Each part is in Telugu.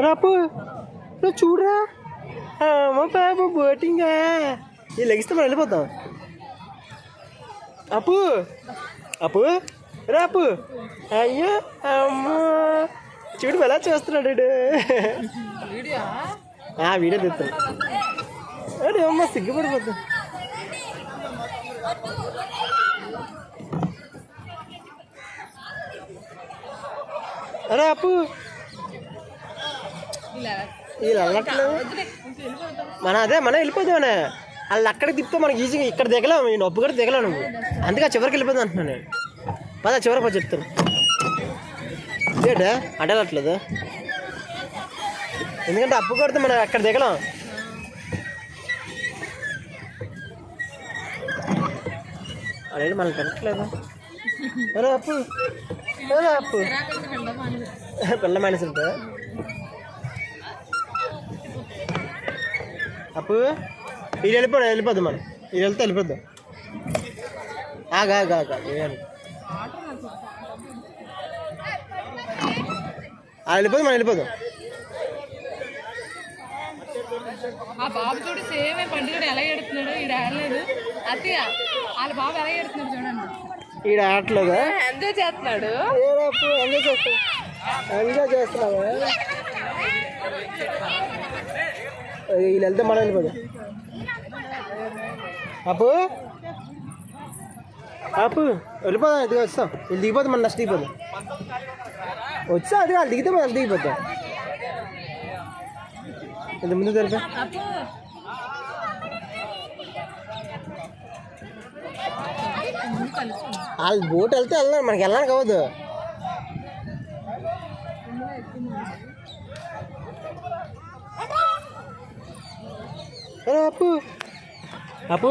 రాపు నువ్వు చూడరా అమ్మ బాబు బోటింగా ఈ లెగిస్తే మనం వెళ్ళిపోతాం. అప్పు అప్పు రాపు అయ్యో అమ్మో చూడు ఎలా చేస్తున్నాడు వీడియో తెస్తాడు అడే అమ్మ సిగ్గుపడిపోతా. అరే అప్పు వీళ్ళు వెళ్ళట్లేదు మనం వెళ్ళిపోతామనే వాళ్ళు అక్కడికి తిప్పితే మనకి ఈజీగా ఇక్కడ దిగలేము ఈ నొప్పు కూడా దిగలేవు నువ్వు అందుకే చివరికి వెళ్ళిపోతాం అంటున్నాను నేను. పద చివరికి పది చెప్తాను ఏంటా అడగట్లేదు ఎందుకంటే అప్పు కొడితే మనం అక్కడ దిగలేం. అదే మనకి తినట్లేదు. అరే అప్పు అప్పు పిల్ల మనిషి ఉంటే అప్పు వీళ్ళు వెళ్ళిపోద్దాం మనం వీళ్ళు వెళ్తే వెళ్ళిపోద్దాం. ఆగా వెళ్ళిపోద్దాం మనం వెళ్ళిపోదాం. ఆ బాబు చూడు సేమ్ పండుగ ఎలా ఎడుతున్నాడు ఈడ ఆడలేదు అత్తయ్య వాళ్ళ బాబు ఎలా ఎడుతున్నాడు చూడండి ఈడ ఆడలేదా ఎంజాయ్ చేస్తున్నాడు ఎంజాయ్ చేస్తున్నావా వీళ్ళు వెళ్తే మనం వెళ్ళిపోదాం. అప్పు అప్పు వెళ్ళిపోదాం ఇది వస్తాం వీళ్ళు దిగిపోతాం మన నెక్స్ట్ దిగిపోదాం వచ్చా అది వాళ్ళు దిగితే మనం దిగిపోతాం. ఇంత ముందు తెలిపా వాళ్ళు బోట్ వెళ్తే వెళ్ళాలి మనకి వెళ్ళడానికి అవ్వదు. అప్పు అప్పు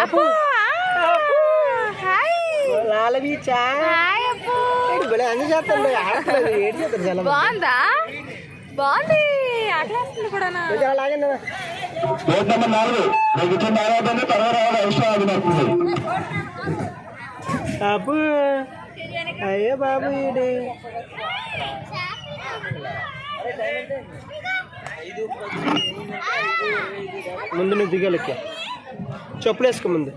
అప్పు లాల బీచా అన్ని చేస్తాను ఆడలేదు ఏడు చేస్తారు చాలా బాగుందా బాగుంది ఆటలాడుతుంది కూడా లాగండి అప్పు అయ్యో బాబు ఇది ముందు నువ్వు దిగలెక్క చెప్పులు వేసుకో ముందు